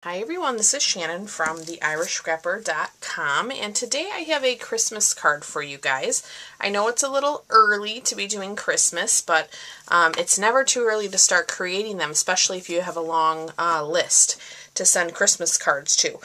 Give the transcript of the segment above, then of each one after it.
Hi everyone, this is Shannon from theirishscrapper.com, and today I have a Christmas card for you guys. I know it's a little early to be doing Christmas, but it's never too early to start creating them, especially if you have a long list to send Christmas cards to.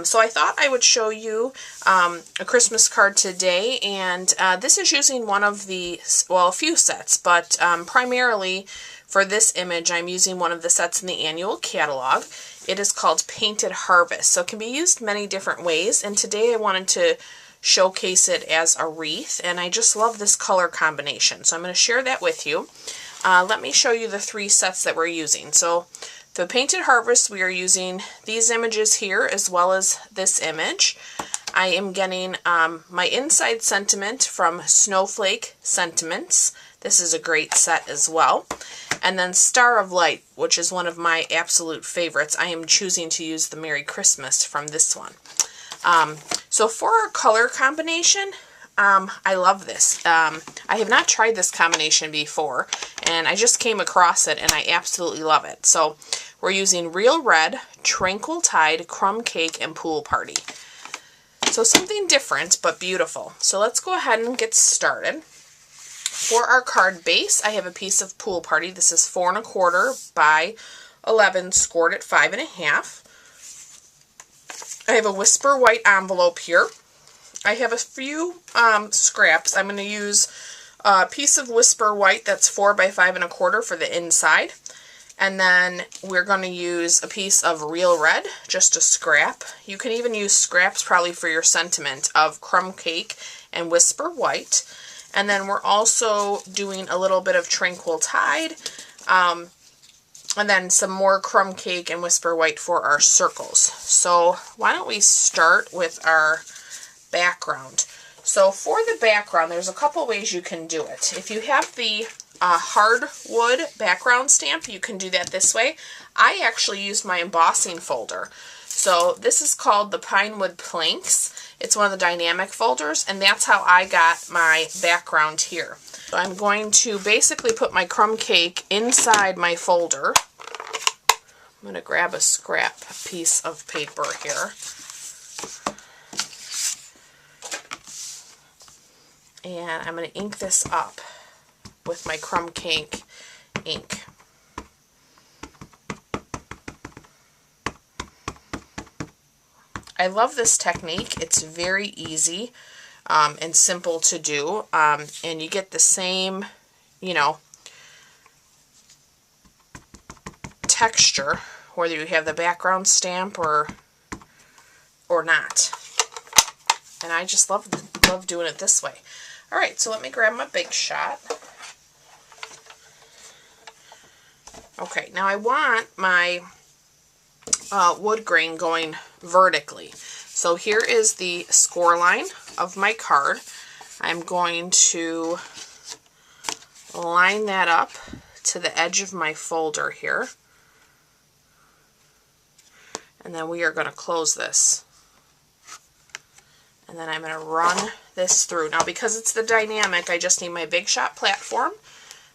So I thought I would show you a Christmas card today, and this is using one of the, well, a few sets, but primarily for this image I'm using one of the sets in the annual catalog. It is called Painted Harvest, so it can be used many different ways, and today I wanted to showcase it as a wreath, and I just love this color combination, so I'm going to share that with you. Let me show you the three sets that we're using. So the Painted Harvest, we are using these images here as well as this image. I am getting my Inside Sentiment from Snowflake Sentiments. This is a great set as well. And then Star of Light, which is one of my absolute favorites. I am choosing to use the Merry Christmas from this one. So for our color combination, I love this. I have not tried this combination before, and I just came across it, and I absolutely love it. So we're using Real Red, Tranquil Tide, Crumb Cake, and Pool Party. So something different, but beautiful. So let's go ahead and get started. For our card base, I have a piece of Pool Party. This is 4 1/4 by 11, scored at 5 1/2. I have a Whisper White envelope here. I have a few scraps. I'm going to use a piece of Whisper White that's 4 by 5 1/4 for the inside. And then we're going to use a piece of Real Red, just a scrap. You can even use scraps probably for your sentiment of Crumb Cake and Whisper White. And then we're also doing a little bit of Tranquil Tide, and then some more Crumb Cake and Whisper White for our circles. So why don't we start with our background. So for the background, there's a couple ways you can do it. If you have the hardwood background stamp, you can do that this way. I actually used my embossing folder. So this is called the Pinewood Planks. It's one of the dynamic folders, and that's how I got my background here. So I'm going to basically put my crumb cake inside my folder. I'm going to grab a scrap piece of paper here. And I'm going to ink this up with my crumb cake ink. I love this technique. It's very easy and simple to do, and you get the same, you know, texture whether you have the background stamp or not. And I just love doing it this way. All right, so let me grab my Big Shot. Okay, now I want my wood grain going vertically. So here is the score line of my card. I'm going to line that up to the edge of my folder here. And then we are going to close this. And then I'm going to run this through. Now because it's the dynamic, I just need my Big Shot platform.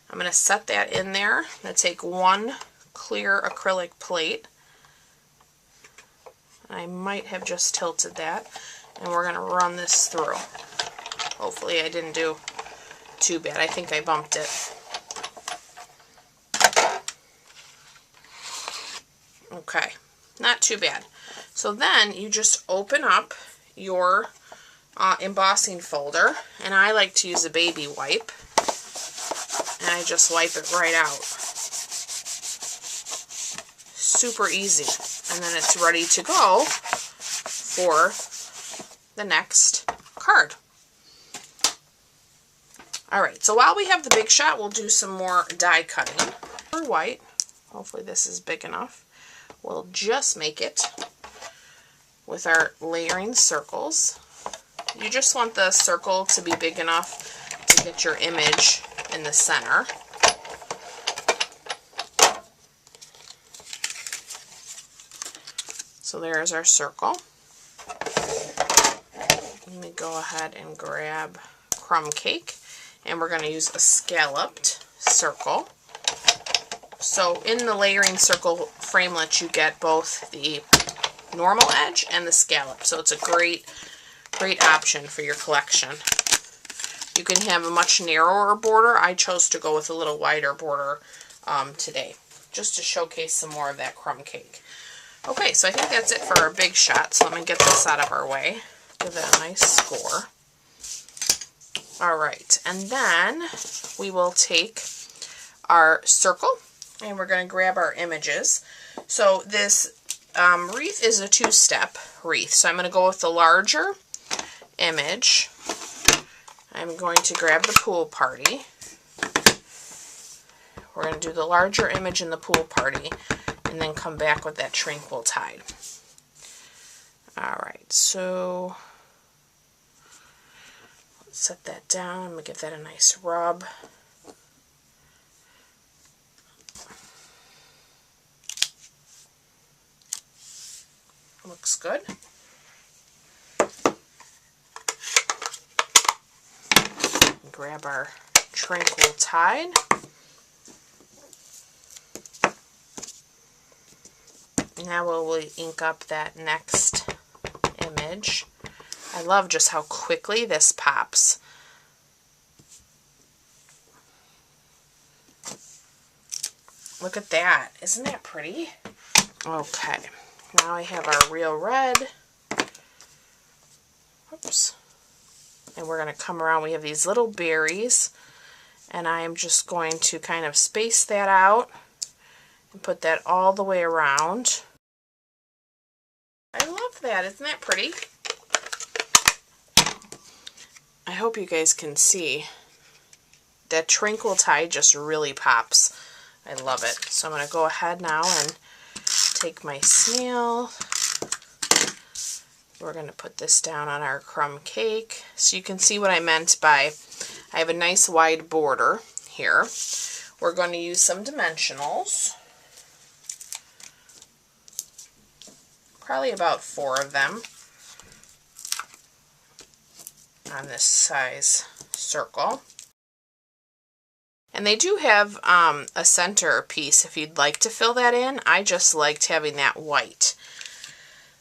I'm going to set that in there. I'm going to take one clear acrylic plate. I might have just tilted that, and we're going to run this through. Hopefully I didn't do too bad. I think I bumped it. Okay, not too bad. So then you just open up your embossing folder, and I like to use a baby wipe, and I just wipe it right out. Super easy. And then it's ready to go for the next card. Alright, so while we have the Big Shot, we'll do some more die cutting. For white, hopefully this is big enough, we'll just make it with our layering circles. You just want the circle to be big enough to get your image in the center. So there's our circle. Let me go ahead and grab Crumb Cake, and we're going to use a scalloped circle. So in the layering circle framelit, you get both the normal edge and the scallop. So it's a great option for your collection. You can have a much narrower border. I chose to go with a little wider border today, just to showcase some more of that crumb cake. Okay, so I think that's it for our big shot. So let me get this out of our way. Give it a nice score. All right, and then we will take our circle and we're going to grab our images. So this wreath is a two-step wreath. So I'm going to go with the larger image. I'm going to grab the pool party. We're going to do the larger image in the pool party and then come back with that tranquil tide. All right, so let's set that down. I'm going to give that a nice rub. Looks good. Grab our tranquil tide. Now we'll ink up that next image. I love just how quickly this pops. Look at that. Isn't that pretty? Okay. Now I have our real red. Oops. And we're going to come around. We have these little berries. And I am just going to kind of space that out and put that all the way around. I love that. Isn't that pretty? I hope you guys can see. That tranquil tide just really pops. I love it. So I'm going to go ahead now and take my snail. We're going to put this down on our crumb cake. So you can see what I meant by, I have a nice wide border here. We're going to use some dimensionals. Probably about 4 of them on this size circle. And they do have a center piece if you'd like to fill that in. I just liked having that white.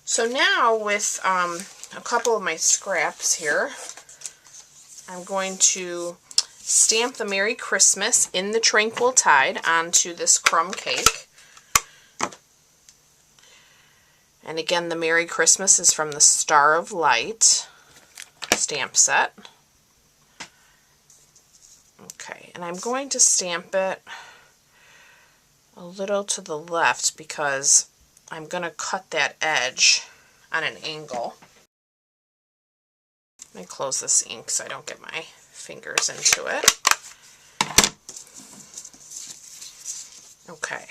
So now with a couple of my scraps here, I'm going to stamp the Merry Christmas in the Tranquil Tide onto this crumb cake. And again, the Merry Christmas is from the Star of Light stamp set. Okay, and I'm going to stamp it a little to the left because I'm going to cut that edge on an angle. Let me close this ink so I don't get my fingers into it. Okay,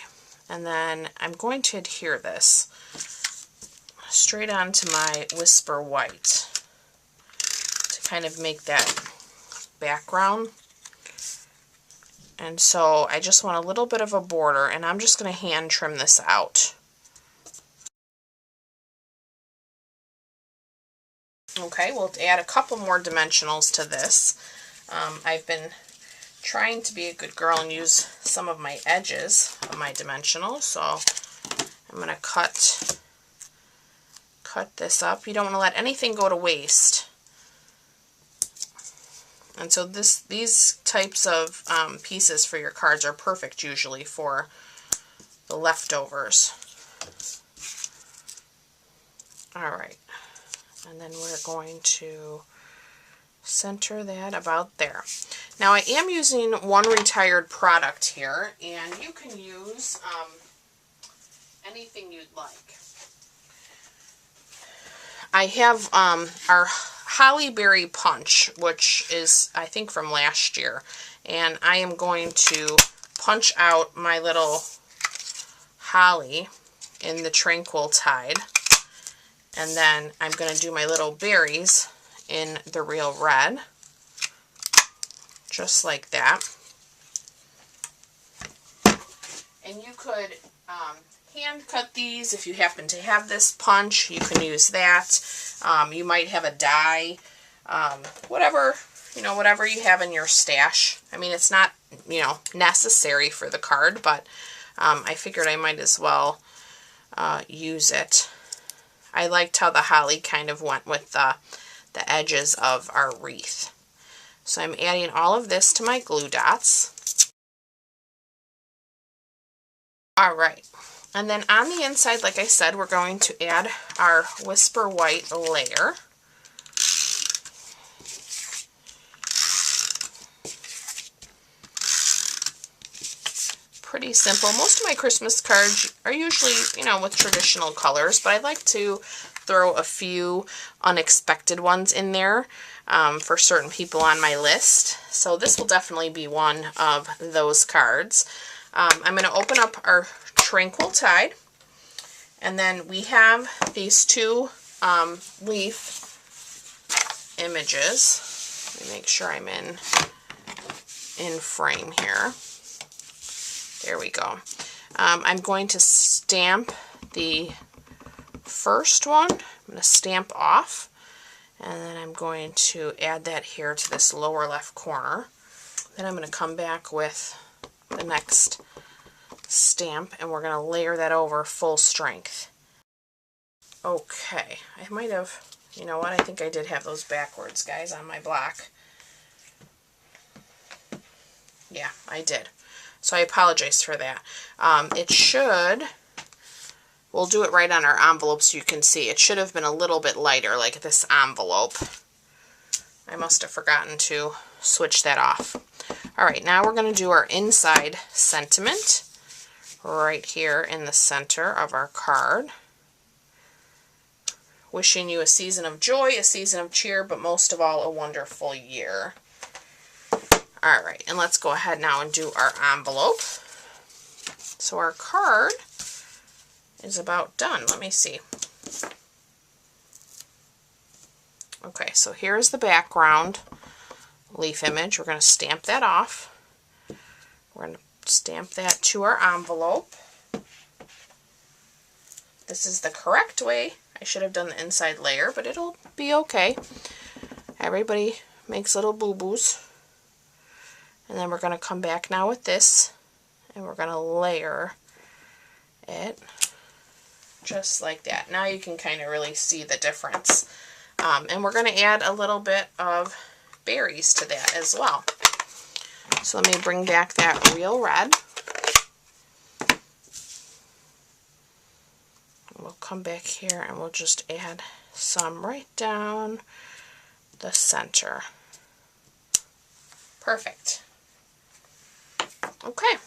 and then I'm going to adhere this straight onto my Whisper White to kind of make that background. And so I just want a little bit of a border, and I'm just going to hand trim this out. Okay, we'll add a couple more dimensionals to this. I've been trying to be a good girl and use some of my edges of my dimensionals, so I'm going to cut this up. You don't want to let anything go to waste. And so these types of pieces for your cards are perfect usually for the leftovers. Alright, and then we're going to center that about there. Now I am using one retired product here, and you can use anything you'd like. I have our Holly Berry Punch, which is, I think, from last year. And I am going to punch out my little holly in the Tranquil Tide. And then I'm going to do my little berries in the real red. Just like that. And you could hand cut these if you happen to have this punch. You can use that. You might have a die, whatever you have in your stash. I mean, it's not, necessary for the card, but I figured I might as well use it. I liked how the holly kind of went with the edges of our wreath. So I'm adding all of this to my glue dots. All right, and then on the inside, like I said, we're going to add our Whisper White layer. Pretty simple. Most of my Christmas cards are usually, you know, with traditional colors, but I like to throw a few unexpected ones in there for certain people on my list. So this will definitely be one of those cards. I'm going to open up our Tranquil Tide, and then we have these two leaf images. Let me make sure I'm in frame here. There we go. I'm going to stamp the first one. I'm going to stamp off, and then I'm going to add that here to this lower left corner. Then I'm going to come back with the next stamp, and we're going to layer that over full strength. Okay, I might have, you know what, I think I did have those backwards, guys, on my block. Yeah, I did. So I apologize for that. It should, we'll do it right on our envelope so you can see. It should have been a little bit lighter, like this envelope. I must have forgotten to switch that off. All right, now we're going to do our inside sentiment right here in the center of our card. Wishing you a season of joy, a season of cheer, but most of all, a wonderful year. All right, and let's go ahead now and do our envelope. So our card is about done. Let me see. Okay, so here's the background leaf image. We're going to stamp that off. We're going to stamp that to our envelope. This is the correct way. I should have done the inside layer, but it'll be okay. Everybody makes little boo-boos. And then we're going to come back now with this, and we're going to layer it just like that. Now you can kind of really see the difference. And we're going to add a little bit of berries to that as well. So let me bring back that real red. We'll come back here and we'll just add some right down the center. Perfect. Okay.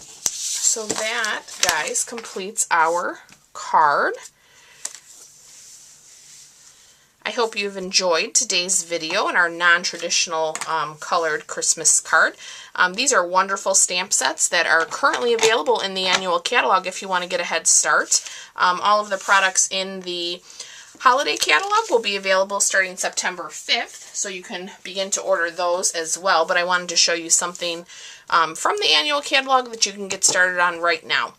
So that, guys, completes our card. I hope you've enjoyed today's video and our non-traditional colored Christmas card. These are wonderful stamp sets that are currently available in the annual catalog if you want to get a head start. All of the products in the holiday catalog will be available starting September 5th, so you can begin to order those as well. But I wanted to show you something from the annual catalog that you can get started on right now.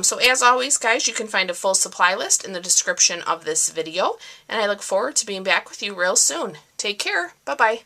So as always, guys, you can find a full supply list in the description of this video, and I look forward to being back with you real soon. Take care. Bye-bye.